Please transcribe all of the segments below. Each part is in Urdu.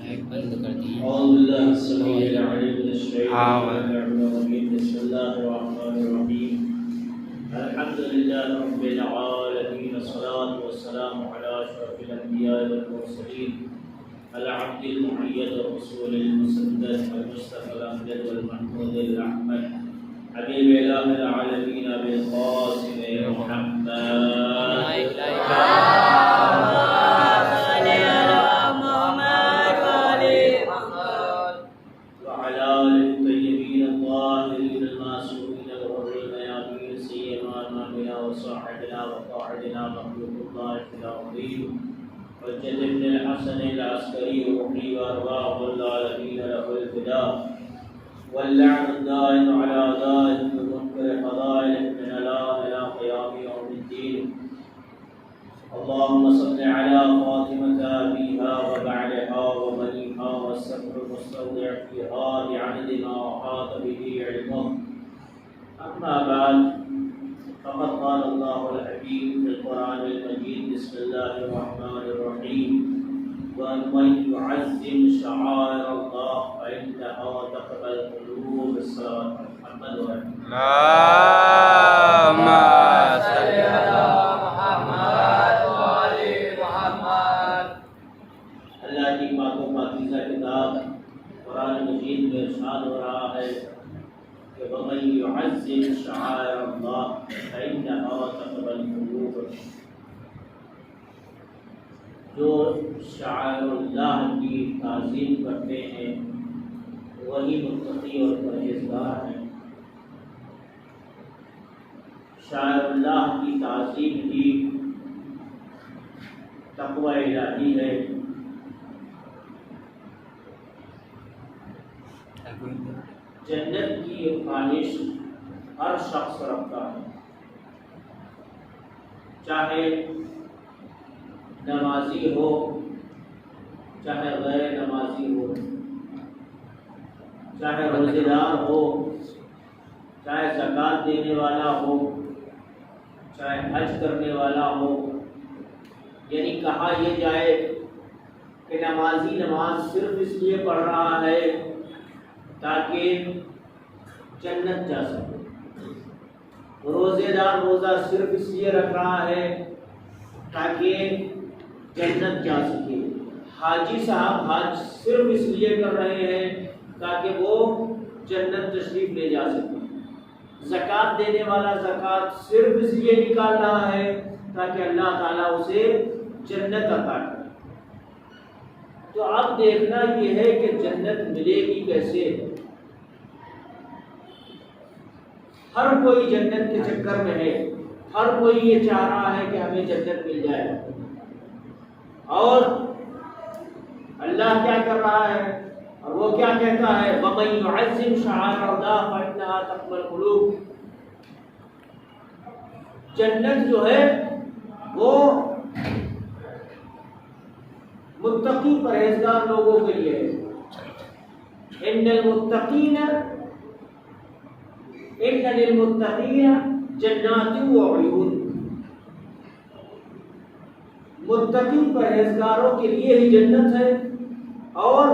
بند کر دیے. أعوذ بالله السميع العليم من الشيطان الرجيم. بسم الله الرحمن الرحيم. الحمد لله رب العالمين، والصلاة والسلام على أشرف الأنبياء والمرسلين، العبد المؤيد الرسول المسدد المصطفى الأمجد والمحمود الأحمد، حبيب إله العالمين أبي القاسم محمد. وعلى آل الطيبين الطاهرين المعصومين الغر الميامين، سيما إمامنا وصاحبنا وقائدنا مخلوق الله العظيم حجة بن الحسن العسكري وحي وأرواح العالمين له الفداء، واللعن الدائم على أعدائه بمنكر فضائله من الآن إلى قيام يوم الدين. اللهم صل على فاطمة أبيها وبعلها وبنيها والسفر المستودع فيها بعدد ما أحاط به علمه. أما بعد، فقد قال الله الحكيم في القرآن المجيد: بسم الله الرحمن الرحيم. ومن يعظم شعائر الله فإنها تقبل قلوب الصلاة. محمد اللهم صل على محمد وآل محمد. اللہ کی پاک و پاکیزہ کتاب قرآن مجید میں ارشاد ہو رہا ہے کہ وَمَن يُعَظِّمْ شَعَائِرَ اللَّهِ فَإِنَّهَا تَقْبَلُ الْقُلُوبَ. جو شعائر اللہ کی تعظیم کرتے ہیں وہی متقی اور پرہیزگار ہیں. شعائر اللہ کی تعظیم ہی تقوی الہی ہے. جنت کی خواہش ہر شخص رکھتا ہے، چاہے نمازی ہو چاہے غیر نمازی ہو، چاہے روزے دار ہو چاہے زکوٰۃ دینے والا ہو چاہے حج کرنے والا ہو. یعنی کہا یہ جائے کہ نمازی نماز صرف اس لیے پڑھ رہا ہے تاکہ جنت جا سکے، روزے دار روزہ صرف اس لیے رکھ رہا ہے تاکہ جنت جا سکے، حاجی صاحب حج صرف اس لیے کر رہے ہیں تاکہ وہ جنت تشریف لے جا سکے، زکوٰۃ دینے والا زکوٰۃ صرف اس لیے نکال رہا ہے تاکہ اللہ تعالیٰ اسے جنت عطا کرے. تو اب دیکھنا یہ ہے کہ جنت ملے گی کیسے. ہر کوئی جنت کے چکر میں ہے، ہر کوئی یہ چاہ رہا ہے کہ ہمیں جنت مل جائے. اور اللہ کیا کر رہا ہے اور وہ کیا کہتا ہے؟ وَمَن يُعَظِّمْ شَعَائِرَ اللَّهِ فَإِنَّهَا تَقْبَلُ الْقُلُوبَ. جنت جو ہے وہ متقی پرہیزگار لوگوں کے لیے ہے. ان للمتقین جنات وعیون. متقی پرہیزگاروں کے لیے ہی جنت ہے اور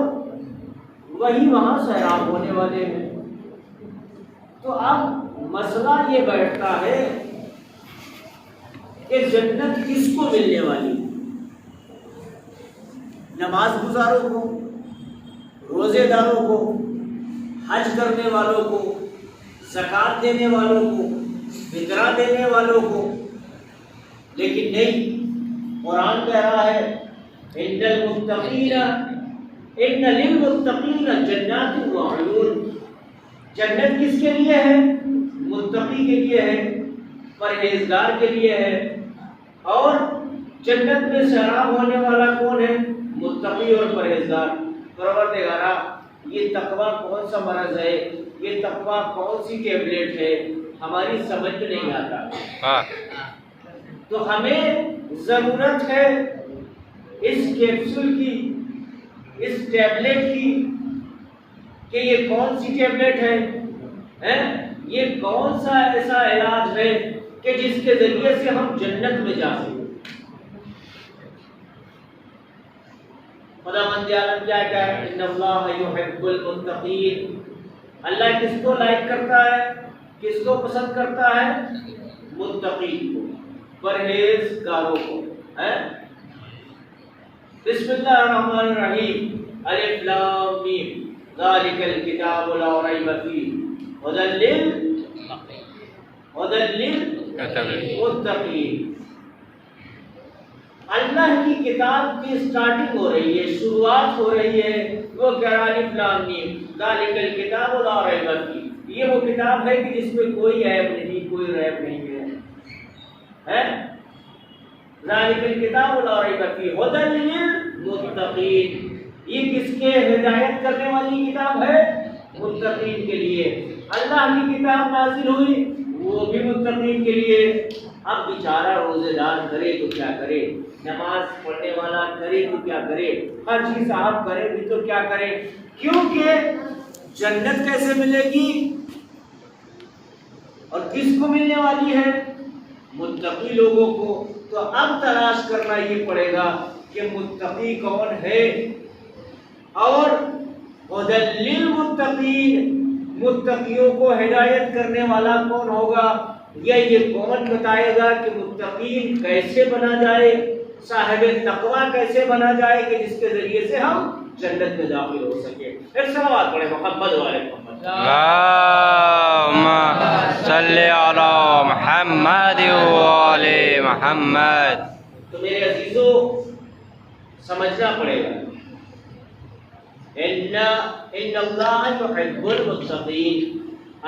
وہی وہاں سیراب ہونے والے ہیں. تو اب مسئلہ یہ بیٹھتا ہے کہ جنت کس کو ملنے والی؟ نماز گزاروں کو، روزے داروں کو، حج کرنے والوں کو، زکوٰۃ دینے والوں کو، فطرہ دینے والوں کو. لیکن نہیں، قرآن کہہ رہا ہے ان للمتقین جنات وعیون. جنت کس کے لیے ہے؟ متقی کے لیے ہے، پرہیزگار کے لیے ہے. اور جنت میں سیراب ہونے والا کون ہے؟ متقی اور پرہیزگار. پروردگارا، یہ تقویٰ کون سا مرض ہے، یہ تقویٰ کون سی ٹیبلٹ ہے، ہماری سمجھ میں نہیں آتا. تو ہمیں ضرورت ہے اس کیپسول کی، اس ٹیبلٹ کی، کہ یہ کون سی ٹیبلٹ ہے، یہ کون سا ایسا علاج ہے کہ جس کے ذریعے سے ہم جنت میں جا سکیں. خداوند عالم کیا کہا ہے؟ ان اللہ یحب المتقین، اللہ کس کو لائک کرتا ہے، کس کو پسند کرتا ہے؟ متقین کو، پرہیزگاروں کو ہے۔ بسم اللہ الرحمن الرحیم، الف لام میم، ذالک الکتاب لا ریب فیہ ھدی للمتقین۔ اللہ کی کتاب کی سٹارٹنگ ہو رہی ہے، شروعات ہو رہی ہے، وہ کہہ رہا الف لام میم ذالک الکتاب لا ریب فیہ، یہ وہ کتاب ہے کہ جس میں کوئی عیب نہیں، کوئی ریب نہیں ہے۔ ذالک الکتاب لا ریب فیہ ھدی للمتقین، یہ کس کے ہدایت کرنے والی کتاب ہے؟ متقین کے لیے۔ اللہ کی کتاب نازل ہوئی وہ بھی متقین کے لیے۔ اب بیچارہ روزے دار کرے تو کیا کرے، نماز پڑھنے والا کرے تو کیا کرے، حاجی صاحب کرے بھی تو کیا کرے، کیونکہ جنت کیسے ملے گی اور کس کو ملنے والی ہے؟ متقی لوگوں کو۔ تو اب تلاش کرنا یہ پڑے گا کہ متقی کون ہے، اور ھدی للمتقین، متقیوں کو ہدایت کرنے والا کون ہوگا، یہ کون بتائے گا کہ متقین کیسے بنا جائے، صاحب تقوی کیسے بنا جائے کہ جس کے ذریعے سے ہم جنت میں داخل ہو سکے۔ ایک صلوات پڑھیں محمد والے محمد، اللہم صلی علی محمد وآل محمد۔ تو میرے عزیزوں سمجھنا پڑے گا، ان اللہ یحب المتقین،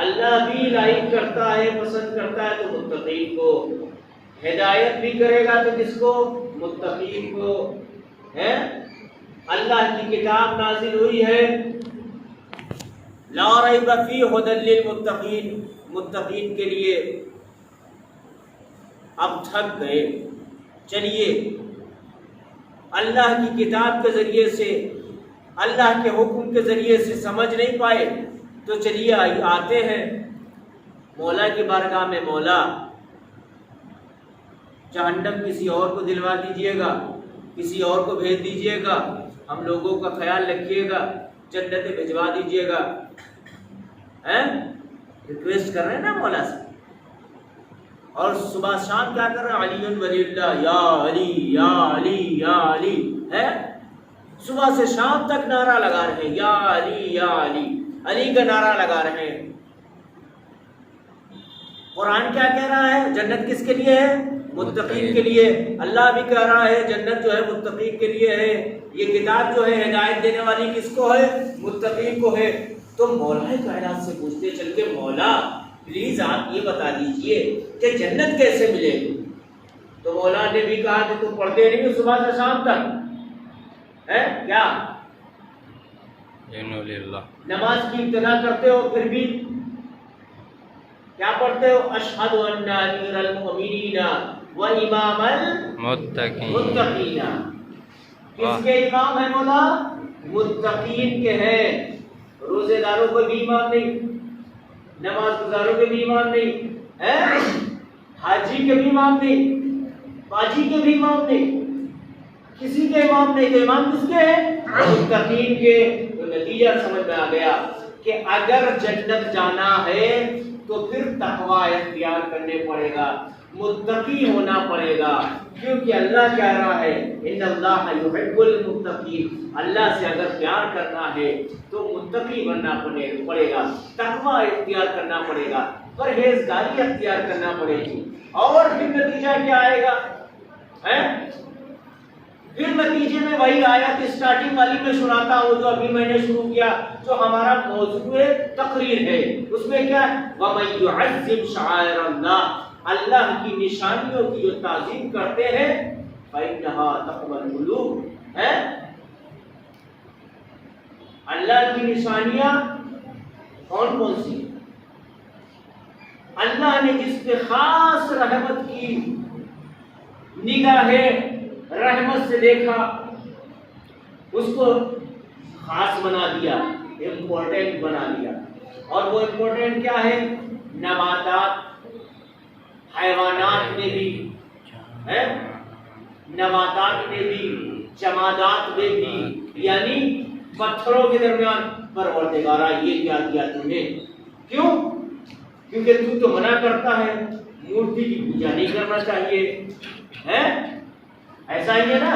اللہ بھی لائک کرتا ہے، پسند کرتا ہے تو متقین کو، ہدایت بھی کرے گا تو کس کو؟ متقین کو ہے۔ اللہ کی کتاب نازل ہوئی ہے لا ریب فیہ ھدی للمتقین، متقین کے لیے۔ اب تھک گئے، چلیے اللہ کی کتاب کے ذریعے سے، اللہ کے حکم کے ذریعے سے سمجھ نہیں پائے تو چلیے آتے ہیں مولا کی بارگاہ میں، مولا جہنم کسی اور کو دلوا دیجئے گا، کسی اور کو بھیج دیجئے گا، ہم لوگوں کا خیال رکھیے گا، جنت بھجوا دیجئے گا۔ ریکویسٹ کر رہے ہیں نا مولا سے، اور صبح شام کیا کر رہے ہیں؟ علی ولی اللہ، یا علی یا علی یا علی ہے، صبح سے شام تک نعرہ لگا رہے ہیں یا علی یا علی، علی کا نعرہ لگا رہے ہیں۔ قرآن کیا کہہ رہا ہے؟ جنت کس کے لیے ہے؟ متقین کے لیے۔ اللہ بھی کہہ رہا ہے جنت جو ہے متقین کے لیے ہے، یہ کتاب جو ہے ہدایت دینے والی کس کو ہے؟ متقین کو ہے۔ تو مولا کائنات سے پوچھتے چل کے، مولا پلیز آپ یہ بتا دیجئے کہ جنت کیسے ملے گی؟ تو مولا نے بھی کہا کہ تم پڑھتے نہیں ہو صبح سے شام تک ہے کیا؟ نماز کی ابتدا کرتے ہو پھر بھی کیا پڑھتے ہو؟ اشہد ان امیر المؤمنین و امام المتقین۔ کس کے امام ہے مولا؟ متقین کے ہیں۔ روزے داروں کو بھی امام نہیں، نماز گزاروں کے بھی امام نہیں ہے، حاجی کے بھی امام نہیں، باجی کے بھی امام نہیں، کسی کے امام نہیں، تو امام کس کے ہیں؟ متقین کے۔ تو نتیجہ سمجھ میں آ گیا کہ اگر جنت جانا ہے تو پھر تقوی اختیار کرنے پڑے گا، متقی ہونا پڑے گا، کیونکہ اللہ کہہ رہا ہے ان اللہ یحب المتقین، اللہ سے اگر پیار کرنا ہے تو متقی بننا پڑے گا، تقوی اختیار کرنا پڑے گا، پرہیزگاری اختیار کرنا پڑے گی، اور پھر نتیجہ کیا آئے گا؟ پھر نتیجے میں وہی آیت اسٹارٹنگ والی میں سناتا ہوں جو ابھی میں نے شروع کیا، جو ہمارا موضوع تقریر ہے، اس میں کیا ہے؟ وَمَن يُعَظِّمْ شَعَائِرَ اللَّهِ، اللہ کی نشانیوں کی جو تعظیم کرتے ہیں، فَإِنَّهَا تَقْوَى الْقُلُوبِ ہے۔ اللہ کی نشانیاں کون کون سی؟ اللہ نے جس پہ خاص رحمت کی نگاہ رحمت سے دیکھا، اس کو خاص بنا دیا، امپورٹنٹ بنا دیا، اور وہ امپورٹنٹ کیا ہے؟ نباتات، حیوانات میں بھی ہے، نباتات میں بھی، جمادات میں بھی، یعنی پتھروں کے درمیان، پروردگارا یہ کیا کیا تم نے؟ کیوں؟ کیونکہ تو منع کرتا ہے مورتی کی پوجا نہیں کرنا چاہیے، ہے ایسا ہی ہے نا،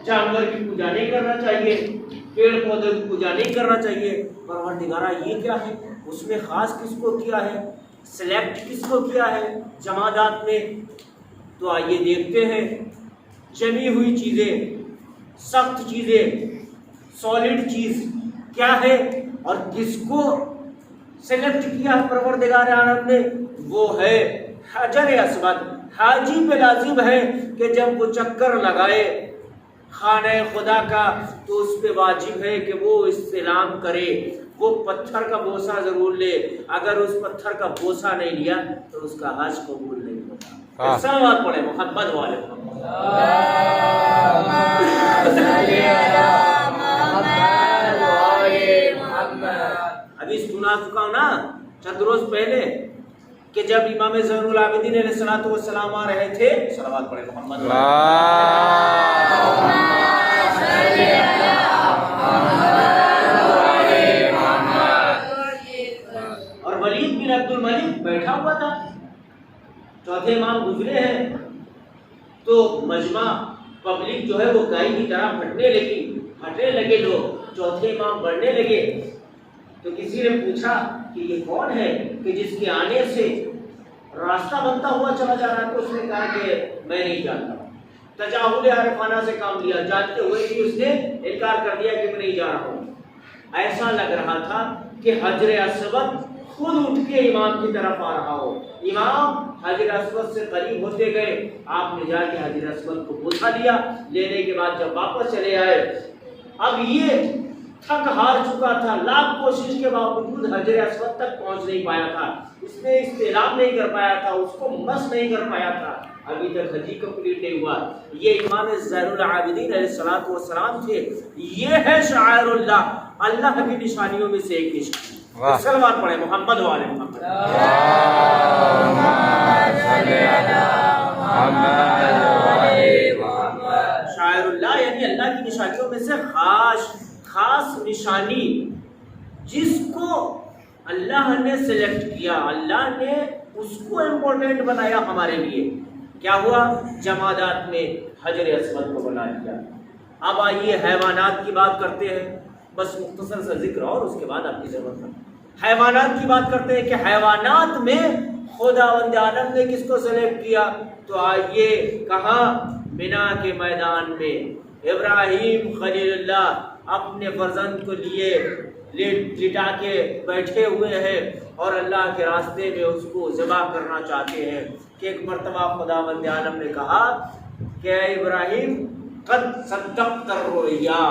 جانور کی پوجا نہیں کرنا چاہیے، پیڑ پودے کی پوجا نہیں کرنا چاہیے۔ پروردگارا یہ کیا ہے؟ اس میں خاص کس کو کیا ہے؟ سلیکٹ کس کو کیا ہے جمادات میں؟ تو آئیے دیکھتے ہیں، جمی ہوئی چیزیں، سخت چیزیں، سالڈ چیز کیا ہے اور کس کو سلیکٹ کیا ہے پروردگار عالم نے؟ وہ ہے حجر اسود۔ حاجی پہ لازم ہے کہ جب وہ چکر لگائے خانہ خدا کا تو اس پہ واجب ہے کہ وہ استلام کرے، وہ پتھر کا بوسہ ضرور لے، اگر اس پتھر کا بوسہ نہیں لیا تو اس کا حج قبول نہیں ہوتا۔ سلوات پڑھے محمد والے محمد۔ ابھی سنا چکا ہوں نا چند روز پہلے کہ جب امام زین العابدین علیہ الصلوۃ والسلام آ رہے تھے، صلوات پڑھے محمد اور ولید بن عبد الملک بیٹھا ہوا تھا، چوتھے امام گزرے ہیں تو مجمع پبلک جو ہے وہ گائے کی طرح پھٹنے لگے لوگ، چوتھے امام بڑھنے لگے تو کسی نے پوچھا کہ یہ کون ہے کہ جس کے آنے سے راستہ بنتا ہوا چلا جا رہا ہے؟ تو اس نے کہا کہ میں نہیں جانتا، تجاہل عارفانہ سے کام لیا، جانتے ہوئے بھی اس نے انکار کر دیا کہ میں نہیں جا رہا ہوں۔ ایسا لگ رہا تھا کہ حجر اسود خود اٹھ کے امام کی طرف آ رہا ہو۔ امام حجر اسود سے قریب ہوتے گئے، آپ نے جا کے حجر اسود کو بوسہ لیا، لینے کے بعد جب واپس چلے آئے، اب یہ تھک ہار چکا تھا، لاکھ کوشش کے باوجود حجر اسود تک پہنچ نہیں پایا تھا، اس نے استعلام نہیں کر پایا تھا، اس کو مس نہیں کر پایا تھا، ابھی تک حجی کمپلیٹ نہیں ہوا۔ یہ امام زین العابدین علیہ الصلوۃ والسلام تھے، یہ ہے شعائر اللہ، اللہ کی نشانیوں میں سے ایک نشانی۔ سلوات پڑھے محمد والے محمد۔ شاعر اللہ یعنی اللہ کی نشانیوں میں سے خاص نشانی، جس کو اللہ نے سلیکٹ کیا، اللہ نے اس کو امپورٹنٹ بنایا ہمارے لیے۔ کیا ہوا؟ جمادات میں حجر اسود کو بنا دیا۔ اب آئیے حیوانات کی بات کرتے ہیں، بس مختصر سا ذکر اور اس کے بعد آپ کی ضرورت ہے۔ حیوانات کی بات کرتے ہیں کہ حیوانات میں خداوند عالم نے کس کو سلیکٹ کیا؟ تو آئیے کہاں؟ منا کے میدان میں ابراہیم خلیل اللہ اپنے فرزند کو لیے لٹا کے بیٹھے ہوئے ہیں اور اللہ کے راستے میں اس کو ذبح کرنا چاہتے ہیں کہ ایک مرتبہ خداوند عالم نے کہا کہ اے ابراہیم قد صدقت الرؤیا،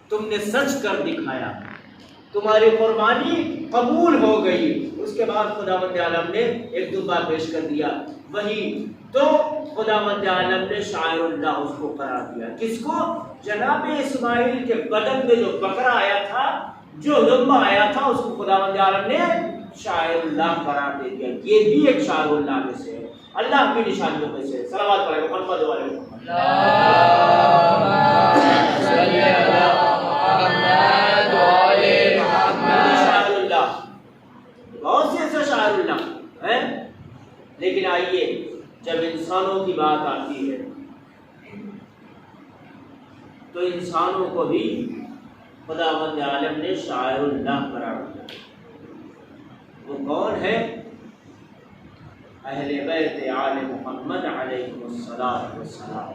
تم نے سچ کر دکھایا، تمہاری قربانی قبول ہو گئی۔ اس کے بعد خداوند عالم نے ایک دبا پیش کر دیا، وہی تو خداوند عالم نے شاعر اللہ اس کو قرار دیا۔ کس کو؟ جناب اسماعیل کے بدن میں جو بکرا آیا تھا، جو لمبا آیا تھا، اس کو خداوند عالم نے شاعر اللہ قرار دے دیا۔ یہ بھی ایک شاعر اللہ میں سے ہے، اللہ کی نشانیوں میں سے۔ صلوات پڑھیں محمد والے محمد۔ شاعر اللہ بہت سے ایسے شاعر اللہ ہیں، لیکن آئیے جب انسانوں کی بات آتی ہے تو انسانوں کو بھی خداوند عالم نے شاعر اللہ قرار دیا۔ وہ کون ہے؟ اہل بیت آل محمد علیہ الصلوۃ والسلام۔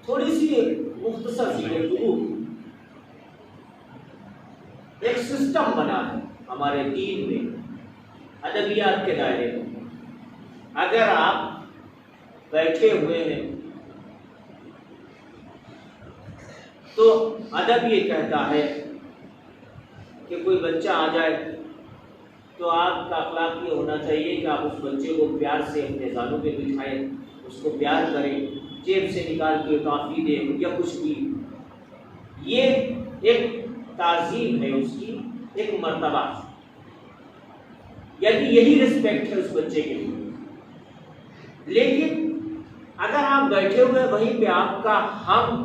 تھوڑی سی مختصر سی گفتگو، ایک سسٹم بنا ہے ہمارے دین میں، ادبیات کے دائرے میں۔ اگر آپ بیٹھے ہوئے ہیں تو ادب یہ کہتا ہے کہ کوئی بچہ آ جائے تو آپ کا اخلاق یہ ہونا چاہیے کہ آپ اس بچے کو پیار سے اپنے زانوں پہ بٹھائیں، اس کو پیار کریں، جیب سے نکال کے ٹافی دیں یا کچھ بھی۔ یہ ایک تعظیم ہے، اس کی ایک مرتبہ۔ یعنی یہی رسپیکٹ ہے اس بچے کے لیے۔ لیکن اگر آپ بیٹھے ہوئے وہیں پہ آپ کا ہم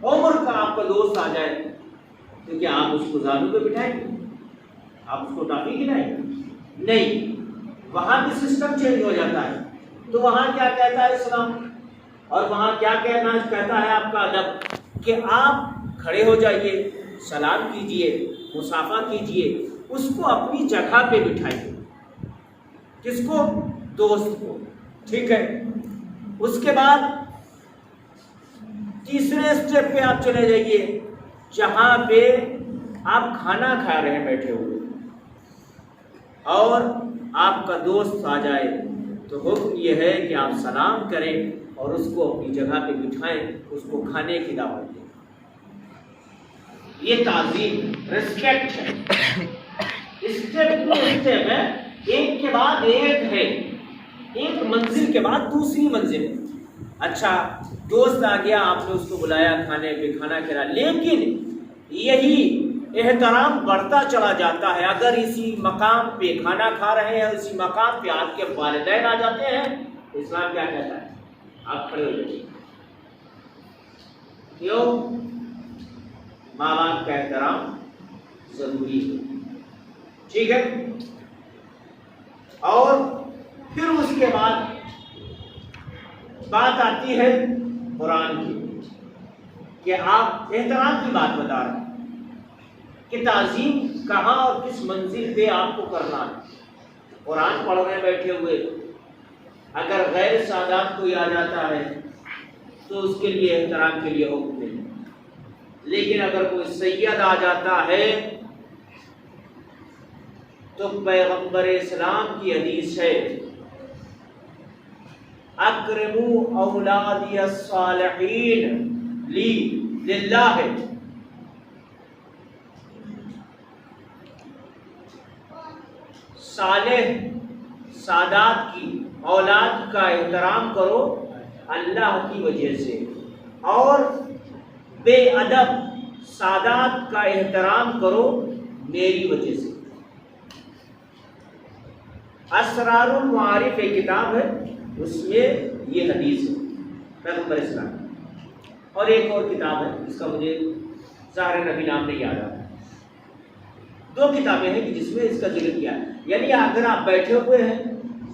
عمر کا آپ کا دوست آ جائے تو کیا آپ اس کو زانو پہ بٹھائیں گے؟ آپ اس کو ٹافی کھلائیں گے؟ نہیں، وہاں بھی سسٹم چینج ہو جاتا ہے۔ تو وہاں کیا کہتا ہے اسلام، اور وہاں کیا کہتا ہے آپ کا ادب، کہ آپ کھڑے ہو جائیے، سلام کیجئے، مصافحہ کیجئے، اس کو اپنی جگہ پہ بٹھائیے۔ کس کو؟ دوست کو، ٹھیک ہے۔ اس کے بعد تیسرے اسٹیپ پہ آپ چلے جائیے، جہاں پہ آپ کھانا کھا رہے ہیں بیٹھے ہوئے، اور آپ کا دوست آ جائے تو حکم یہ ہے کہ آپ سلام کریں اور اس کو اپنی جگہ پہ بٹھائیں، اس کو کھانے کی دعوت دیں۔ یہ تعظیم، رسپیکٹ ہے۔ اسٹیپ ہے، ایک کے بعد ایک ہے، ایک منزل کے بعد دوسری منزل ہے۔ اچھا، دوست آ گیا، آپ نے اس کو بلایا کھانے پہ، کھانا کھلایا، لیکن یہی احترام بڑھتا چلا جاتا ہے۔ اگر اسی مقام پہ کھانا کھا رہے ہیں، اسی مقام پہ آپ کے والدین آ جاتے ہیں تو اسلام کیا کہتا ہے؟ آپ کھڑے ہو جائیے۔ کیوں؟ ماں باپ کا احترام ضروری ہے، ٹھیک ہے۔ اور پھر اس کے بعد بات آتی ہے قرآن کی، کہ آپ احترام کی بات بتا رہے ہیں کہ تعظیم کہاں اور کس منزل پہ آپ کو کرنا ہے۔ قرآن پڑھ رہے بیٹھے ہوئے، اگر غیر سادات کوئی آ جاتا ہے تو اس کے لیے احترام کے لیے حکم نہیں، لیکن اگر کوئی سید آ جاتا ہے تو پیغمبر اسلام کی حدیث ہے، اکرموا اولادی الصالحین لی للہ، صالح سادات کی اولاد کا احترام کرو اللہ کی وجہ سے، اور بے ادب سادات کا احترام کرو میری وجہ سے۔ اسرار المعارف ایک کتاب ہے، اس میں یہ حدیث ہے پیغمبر اسلام، اور ایک اور کتاب ہے جس کا مجھے ظاہر نبی نام نہیں یاد آتا۔ دو کتابیں ہیں کہ جس میں اس کا ذکر کیا ہے۔ یعنی اگر آپ بیٹھے ہوئے ہیں،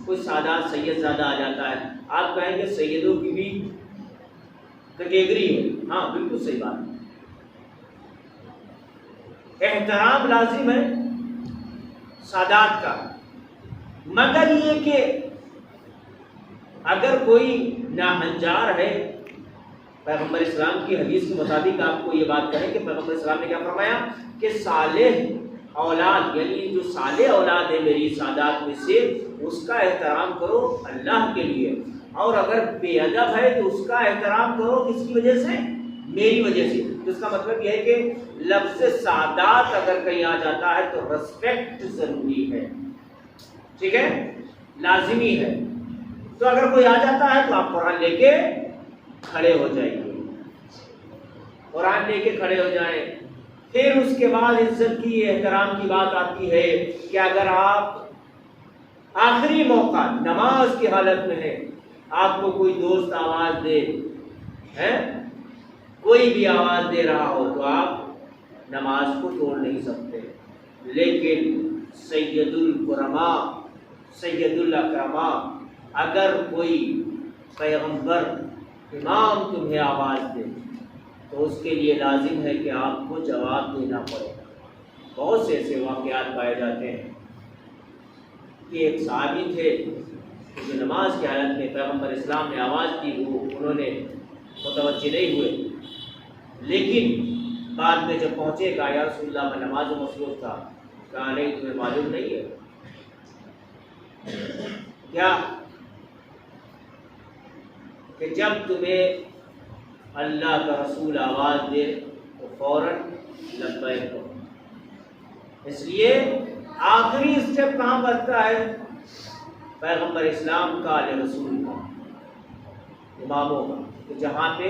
کوئی سادات سید زادہ آ جاتا ہے، آپ کہیں گے سیدوں کی بھی کیٹیگری ہے، ہاں بالکل صحیح بات ہے، احترام لازم ہے سادات کا، مگر یہ کہ اگر کوئی ناہنجار ہے، پیغمبر اسلام کی حدیث کے مطابق آپ کو یہ بات کہیں کہ پیغمبر اسلام نے کیا فرمایا کہ صالح اولاد، یعنی جو صالح اولاد ہے میری سادات میں سے، اس کا احترام کرو اللہ کے لیے، اور اگر بے ادب ہے تو اس کا احترام کرو کس کی وجہ سے؟ میری وجہ سے۔ تو اس کا مطلب یہ ہے کہ لفظ سادات اگر کہیں آ جاتا ہے تو رسپیکٹ ضروری ہے، ٹھیک ہے، لازمی ہے۔ تو اگر کوئی آ جاتا ہے تو آپ قرآن لے کے کھڑے ہو جائیں، قرآن لے کے کھڑے ہو جائیں۔ پھر اس کے بعد عزت کی، احترام کی بات آتی ہے کہ اگر آپ آخری موقع نماز کی حالت میں ہیں، آپ کو کوئی دوست آواز دے، کوئی بھی آواز دے رہا ہو، تو آپ نماز کو توڑ نہیں سکتے، لیکن سید الکرماء، سید الاکرماء، اگر کوئی پیغمبر امام تمہیں آواز دے تو اس کے لیے لازم ہے کہ آپ کو جواب دینا پڑے گا۔ بہت سے ایسے واقعات پائے جاتے ہیں کہ ایک صحابی تھے جو نماز کی حالت میں پیغمبر اسلام نے آواز کی، وہ انہوں نے متوجہ نہیں ہوئے، لیکن بعد میں جب پہنچے کہا یا رسول اللہ میں نماز میں مصروف تھا، کہا نہیں تمہیں معلوم نہیں ہے کیا کہ جب تمہیں اللہ کا رسول آواز دے تو فوراً لبیک کرو۔ اس لیے آخری اسٹیپ کہاں بنتا ہے؟ پیغمبر اسلام کا، علیہ رسول کا، اماموں کا، کہ جہاں پہ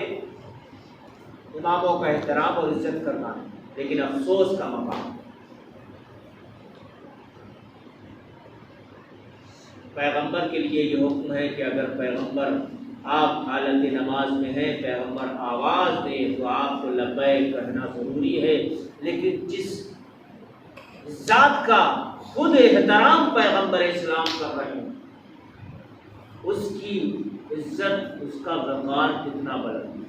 اماموں کا احترام اور عزت کرنا ہے، لیکن افسوس کا مقام پیغمبر کے لیے یہ حکم ہے کہ اگر پیغمبر آپ حالت نماز میں ہیں، پیغمبر آواز دیں تو آپ کو لبیک کہنا ضروری ہے، لیکن جس ذات کا خود احترام پیغمبر اسلام کر رہے ہیں اس کی عزت، اس کا وقار کتنا بلند ہے۔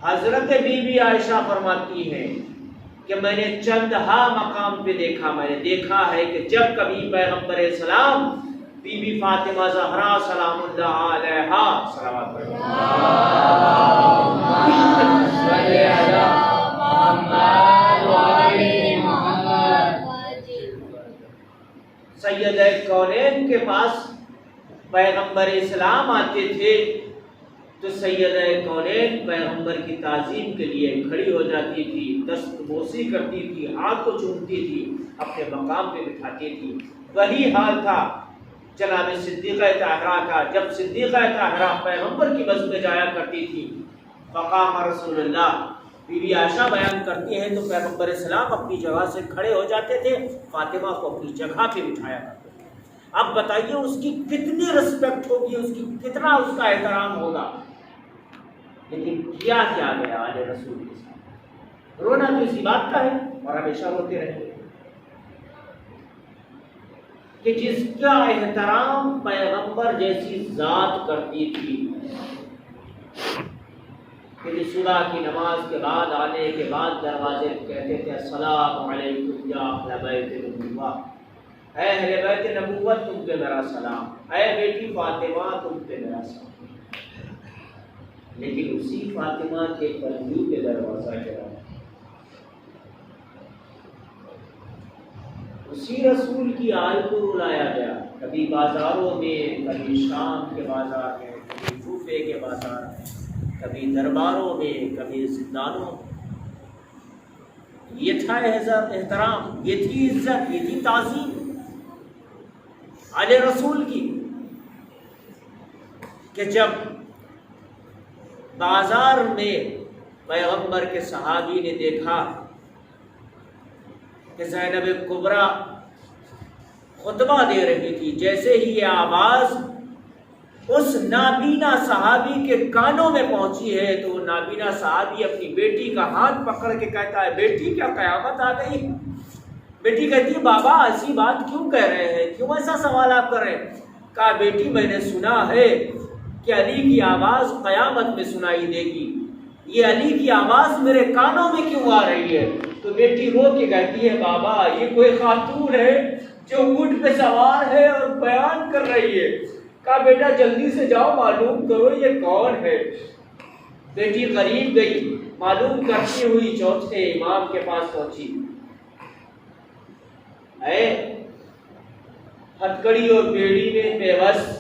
حضرت بی بی عائشہ فرماتی ہیں کہ میں نے چندہا مقام پہ دیکھا، میں نے دیکھا ہے کہ جب کبھی پیغمبر اسلام بی بی فاطمہ زہرا سلام اللہ علیہا صلوات سید کونین کے پاس پیغمبر اسلام آتے تھے تو سید کونین پیغمبر کی تعظیم کے لیے کھڑی ہو جاتی تھی، دست بوسی کرتی تھی، ہاتھ کو چومتی تھی، اپنے مقام پہ بٹھاتی تھی۔ وہی حال تھا جناب صدیقہ طاہرہ کا، جب صدیقہ طاہرہ پیغمبر کی بس میں جایا کرتی تھی، مقام رسول اللہ بی بی عائشہ بیان کرتی ہے تو پیغمبر اسلام اپنی جگہ سے کھڑے ہو جاتے تھے، فاطمہ کو اپنی جگہ پہ بٹھایا کرتے تھے۔ اب بتائیے اس کی کتنی رسپیکٹ ہوگی، اس کی کتنا اس کا احترام ہوگا، لیکن کیا گیا آل رسول کے ساتھ؟ رونا تو اسی بات کا ہے اور ہمیشہ روتے رہے کہ جس کا احترام پیغمبر جیسی ذات کرتی تھی کہ صبح کی نماز کے بعد آنے کے بعد دروازے کہتے تھے السلام علیکم یا اہل بیت نبوہ، اے اہل بیت نبوت تم پہ میرا سلام، اے بیٹی فاطمہ تم پہ میرا سلام۔ لیکن اسی فاطمہ کے پلو پہ دروازہ گرا، اسی رسول کی آل کو رلایا گیا، کبھی بازاروں میں، کبھی شام کے بازار میں، کبھی کوفے کے بازار میں، کبھی درباروں میں، کبھی زندانوں میں۔ یہ تھا احترام، یہ تھی عزت، یہ تھی تعظیم آل رسول کی، کہ جب بازار میں پیغمبر کے صحابی نے دیکھا کہ زینب کبریٰ خطبہ دے رہی تھی، جیسے ہی یہ آواز اس نابینا صحابی کے کانوں میں پہنچی ہے تو وہ نابینا صحابی اپنی بیٹی کا ہاتھ پکڑ کے کہتا ہے بیٹی کیا قیامت آ گئی؟ بیٹی کہتی ہے بابا ایسی بات کیوں کہہ رہے ہیں، کیوں ایسا سوال آپ کر رہے ہیں؟ کہا بیٹی میں نے سنا ہے کہ علی کی آواز قیامت میں سنائی دے گی، یہ علی کی آواز میرے کانوں میں کیوں آ رہی ہے؟ تو بیٹی رو کے کہتی ہے بابا یہ کوئی خاتون ہے جو اونٹ پہ سوار ہے اور بیان کر رہی ہے۔ کہا بیٹا جلدی سے جاؤ معلوم کرو یہ کون ہے۔ بیٹی قریب گئی، معلوم کرتی ہوئی چوتھے امام کے پاس پہنچی، اے ہتھکڑی اور بیڑی میں پیوست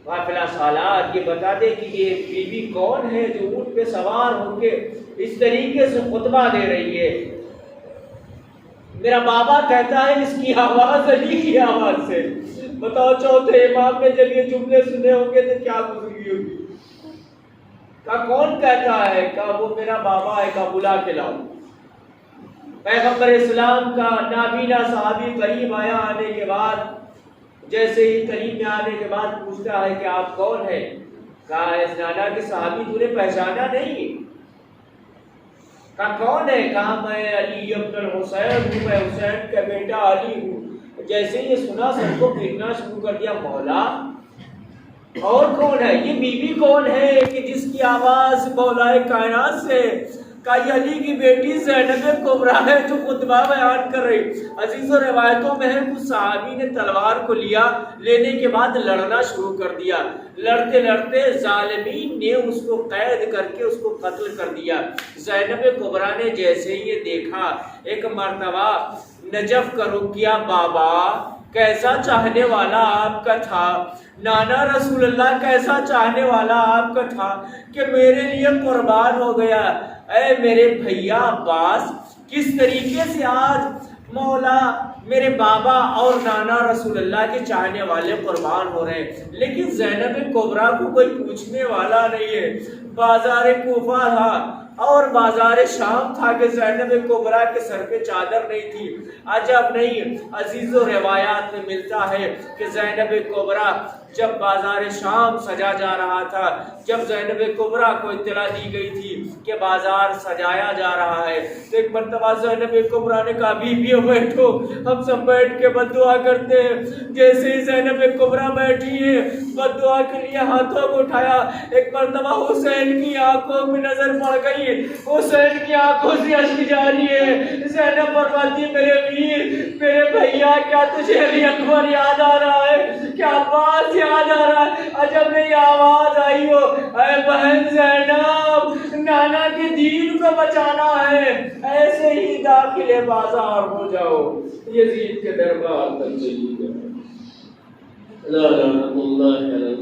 قافلہ سالار، یہ بتا دے کہ یہ بی بی کون ہے جو اونٹ پہ سوار ہو کے اس طریقے سے خطبہ دے رہی ہے؟ میرا بابا کہتا ہے اس کی آواز علی کی آواز سے۔ بتاؤ چوتھے امام نے جب یہ جملے سنے ہوں گے تو کیا گزری ہوگی؟ کہا کون کہتا ہے؟ کہا وہ میرا بابا ہے، کہا بلا کے لاؤ۔ پیغمبر اسلام کا نابینا صحابی قریب آیا، آنے کے بعد جیسے ہی قریب میں آنے کے بعد پوچھتا ہے کہ آپ کون ہیں؟ کہا اس نانا کے صحابی تو نے پہچانا نہیں؟ کہا کون ہے؟ کہا میں علی ابن الحسین ہوں، میں حسین کا بیٹا علی ہوں۔ جیسے یہ سنا سب کو پیٹنا شروع کر دیا، مولا اور کون ہے؟ یہ بی بی کون ہے کہ جس کی آواز مولا کائنات سے؟ کہا یہ علی کی بیٹی زینب کبریٰ ہے جو خطبہ بیان کر رہی۔ عزیز و روایتوں میں ہے کچھ صحابی نے تلوار کو لیا، لینے کے بعد لڑنا شروع کر دیا، لڑتے لڑتے ظالمین نے اس کو قید کر کے اس کو قتل کر دیا۔ زینب کبریٰ نے جیسے یہ دیکھا، ایک مرتبہ نجف کا رخ کیا، بابا کیسا چاہنے والا آپ کا تھا، نانا رسول اللہ کیسا چاہنے والا آپ کا تھا کہ میرے لیے قربان ہو گیا۔ اے میرے بھیا عباس، کس طریقے سے آج مولا میرے بابا اور نانا رسول اللہ کے چاہنے والے قربان ہو رہے ہیں، لیکن زینب کبریٰ کو کوئی پوچھنے والا نہیں ہے۔ بازار کوفہ تھا، اور بازار شام تھا کہ زینب کبریٰ کے سر پہ چادر نہیں تھی۔ عجب نہیں، عزیز و روایات میں ملتا ہے کہ زینب کبریٰ جب بازار شام سجا جا رہا تھا، جب زینب کبریٰ کو اطلاع دی گئی تھی کہ بازار سجایا جا رہا ہے، تو ایک مرتبہ زینب کبریٰ نے کہا بیویوں بیٹھو، ہم سب بیٹھ کے بد دعا کرتے ہیں۔ جیسے ہی زینب کبریٰ بیٹھی ہے، بد دعا کے لیے ہاتھوں کو اٹھایا، ایک مرتبہ حسین کی آنکھوں میں نظر پڑ گئی، حسین کی آنکھوں سے اشک جاری ہے۔ زینب فرماتی میرے ویر، میرے بھیا، کیا تجھے علی اکبر یاد آ رہا ہے؟ کیا عباس یاد آ رہا ہے؟ عجب میری آواز آئی ہو، اے بہن زینب، نانا کے دین کو بچانا ہے، ایسے ہی داخل بازار ہو جاؤ، یزید کے دربار تک چلی گئے۔ لا لعنت اللہ علیہ